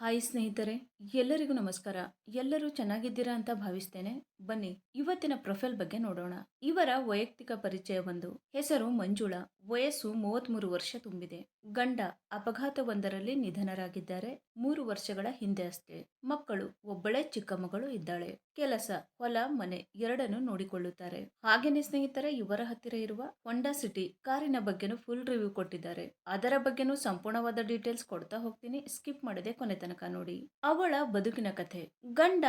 Hi ಸ್ನೇಹಿತರೆ, ಎಲ್ಲರಿಗೂ ನಮಸ್ಕಾರ. ಎಲ್ಲರೂ ಚೆನ್ನಾಗಿದ್ದೀರಾ ಅಂತ ಭಾವಿಸ್ತೇನೆ. ಬನ್ನಿ ಇವತ್ತಿನ ಪ್ರೊಫೈಲ್ ಬಗ್ಗೆ ನೋಡೋಣ. ಇವರ ವೈಯಕ್ತಿಕ ಪರಿಚಯ ಬಂದು ಹೆಸರು ಮಂಜುಳಾ, ವಯಸ್ಸು 33 ವರ್ಷ ತುಂಬಿದೆ. ಗಂಡ ಅಪಘಾತವೊಂದರಲ್ಲಿ ನಿಧನರಾಗಿದ್ದಾರೆ 3 ವರ್ಷಗಳ ಹಿಂದೆ ಅಷ್ಟೇ. ಮಕ್ಕಳು ಒಬ್ಬಳೇ ಚಿಕ್ಕ ಮಗಳು ಇದ್ದಾಳೆ. ಕೆಲಸ, ಹೊಲ, ಮನೆ ಎರಡನ್ನು ನೋಡಿಕೊಳ್ಳುತ್ತಾರೆ. ಹಾಗೇನೆ ಸ್ನೇಹಿತರೆ, ಇವರ ಹತ್ತಿರ ಇರುವ ಹೊಂಡಾ ಸಿಟಿ ಕಾರಿನ ಬಗ್ಗೆನೂ ಫುಲ್ ರಿವ್ಯೂ ಕೊಟ್ಟಿದ್ದಾರೆ. ಅದರ ಬಗ್ಗೆನೂ ಸಂಪೂರ್ಣವಾದ ಡೀಟೇಲ್ಸ್ ಕೊಡ್ತಾ ಹೋಗ್ತೀನಿ, ಸ್ಕಿಪ್ ಮಾಡದೆ ಕೊನೆ ತನಕ ನೋಡಿ. ಅವಳ ಬದುಕಿನ ಕಥೆ. ಗಂಡ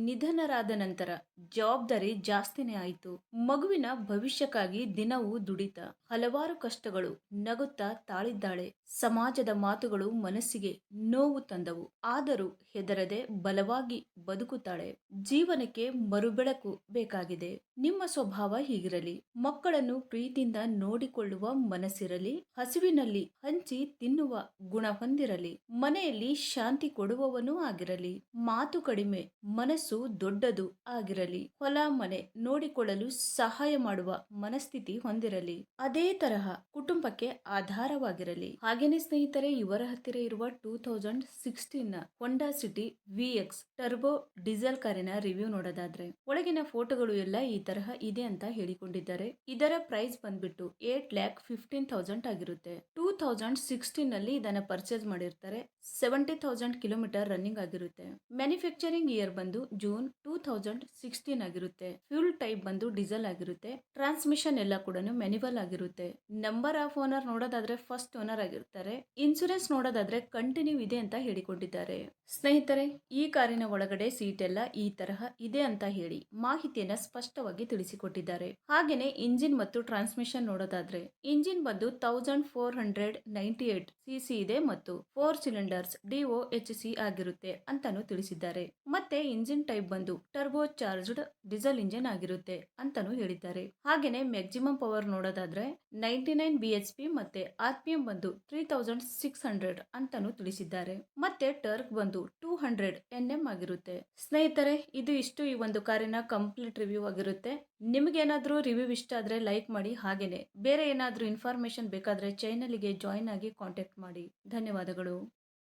ನಿಧನರಾದ ನಂತರ ಜವಾಬ್ದಾರಿ ಜಾಸ್ತಿನೇ ಆಯಿತು. ಮಗುವಿನ ಭವಿಷ್ಯಕ್ಕಾಗಿ ದಿನವೂ ದುಡಿತ, ಹಲವಾರು ಕಷ್ಟಗಳು ನಗುತ್ತಾ ತಾಳಿದ್ದಾಳೆ. ಸಮಾಜದ ಮಾತುಗಳು ಮನಸ್ಸಿಗೆ ನೋವು ತಂದವು. ಆದರೂ ಹೆದರದೆ ಬಲವಾಗಿ ಬದುಕುತ್ತಾಳೆ. ಜೀವನಕ್ಕೆ ಮರುಬೆಳಕು ಬೇಕಾಗಿದೆ. ನಿಮ್ಮ ಸ್ವಭಾವ ಹೀಗಿರಲಿ. ಮಕ್ಕಳನ್ನು ಪ್ರೀತಿಯಿಂದ ನೋಡಿಕೊಳ್ಳುವ ಮನಸ್ಸಿರಲಿ. ಹಸಿವಿನಲ್ಲಿ ಹಂಚಿ ತಿನ್ನುವ ಗುಣ ಹೊಂದಿರಲಿ. ಮನೆಯಲ್ಲಿ ಶಾಂತಿ ಕೊಡುವವನೂ ಆಗಿರಲಿ. ಮಾತು ಕಡಿಮೆ, ಮನಸ್ಸು ದೊಡ್ಡದು ಆಗಿರಲಿ. ಹೊಲ ಮನೆ ನೋಡಿಕೊಳ್ಳಲು ಸಹಾಯ ಮಾಡುವ ಮನಸ್ಥಿತಿ ಹೊಂದಿರಲಿ. ಅದೇ ತರಹ ಕುಟುಂಬಕ್ಕೆ ಆಧಾರವಾಗಿರಲಿ. ಹಾಗೇನೆ ಸ್ನೇಹಿತರೆ, ಇವರ ಹತ್ತಿರ ಇರುವ 2016 ಹೊಂಡಾ ಸಿಟಿ ವಿಎಕ್ಸ್ ಟರ್ಬೋ ಡೀಸೆಲ್ ಕಾರಿನ ರಿವ್ಯೂ ನೋಡೋದಾದ್ರೆ ಒಳಗಿನ ಫೋಟೋಗಳು ಎಲ್ಲ ಈ ತರಹ ಇದೆ ಅಂತ ಹೇಳಿಕೊಂಡಿದ್ದಾರೆ. ಇದರ ಪ್ರೈಸ್ ಬಂದ್ಬಿಟ್ಟು 8,15,000 ಆಗಿರುತ್ತೆ. 2016 ನಲ್ಲಿ ಇದನ್ನ ಪರ್ಚೇಸ್ ಮಾಡಿರ್ತಾರೆ. 70,000 ಕಿಲೋಮೀಟರ್ ರನ್ನಿಂಗ್ ಆಗಿರುತ್ತೆ. ಮ್ಯಾನುಫ್ಯಾಕ್ಚರಿಂಗ್ ಇಯರ್ ಬಂದು ಜೂನ್ 2016 ಆಗಿರುತ್ತೆ. ಫ್ಯೂಲ್ ಟೈಪ್ ಬಂದು ಡೀಸೆಲ್ ಆಗಿರುತ್ತೆ. ಟ್ರಾನ್ಸ್ಮಿಷನ್ ಎಲ್ಲ ಕೂಡ ಮ್ಯಾನ್ಯುವಲ್ ಆಗಿರುತ್ತೆ. ನಂಬರ್ ಆಫ್ ಓನರ್ ನೋಡೋದಾದ್ರೆ ಫಸ್ಟ್ ಓನರ್ ಆಗಿರ್ತಾರೆ. ಇನ್ಸೂರೆನ್ಸ್ ನೋಡೋದಾದ್ರೆ ಕಂಟಿನ್ಯೂ ಇದೆ ಅಂತ ಹೇಳಿಕೊಂಡಿದ್ದಾರೆ. ಸ್ನೇಹಿತರೆ, ಈ ಕಾರಿನ ಒಳಗಡೆ ಸೀಟ್ ಎಲ್ಲ ಈ ತರಹ ಇದೆ ಅಂತ ಹೇಳಿ ಮಾಹಿತಿಯನ್ನ ಸ್ಪಷ್ಟವಾಗಿ ತಿಳಿಸಿಕೊಟ್ಟಿದ್ದಾರೆ. ಹಾಗೇನೆ ಇಂಜಿನ್ ಮತ್ತು ಟ್ರಾನ್ಸ್ಮಿಷನ್ ನೋಡೋದಾದ್ರೆ ಇಂಜಿನ್ ಬಂದು 1498 ಸಿಸಿ ಇದೆ ಮತ್ತು 4 ಸಿಲಿಂಡರ್ಸ್ DOHC ಆಗಿರುತ್ತೆ ಅಂತಾನು ತಿಳಿಸಿದ್ದಾರೆ. ಮತ್ತೆ ಇಂಜಿನ್ ಟೈಪ್ ಬಂದು ಟರ್ಬೋ ಚಾರ್ಜ್ಡ್ ಡೀಸೆಲ್ ಇಂಜಿನ್ ಆಗಿರುತ್ತೆ ಅಂತಾನು ಹೇಳಿದ್ದಾರೆ. ಹಾಗೇನೆ ಮ್ಯಾಕ್ಸಿಮಮ್ ಪವರ್ ನೋಡೋದಾದ್ರೆ 99 BHP ಮತ್ತೆ RPM ಬಂದು 3600 ಅಂತಾನು ತಿಳಿಸಿದ್ದಾರೆ. ಮತ್ತೆ ಟರ್ಕ್ ಬಂದು 200 Nm ಆಗಿರುತ್ತೆ. ಸ್ನೇಹಿತರೆ, ಇದು ಇಷ್ಟು ಈ ಒಂದು ಕಾರಿನ ಕಂಪ್ಲೀಟ್ ರಿವ್ಯೂ ಆಗಿರುತ್ತೆ. ನಿಮ್ಗೆ ಏನಾದ್ರೂ ರಿವ್ಯೂ ಇಷ್ಟ ಆದ್ರೆ ಲೈಕ್ ಮಾಡಿ. ಹಾಗೇನೆ ಬೇರೆ ಏನಾದ್ರೂ ಇನ್ಫಾರ್ಮೇಶನ್ ಬೇಕಾದ್ರೆ ಚಾನೆಲ್ಗೆ ಜಾಯಿನ್ ಆಗಿ ಕಾಂಟ್ಯಾಕ್ಟ್ ಮಾಡಿ. ಧನ್ಯವಾದಗಳು.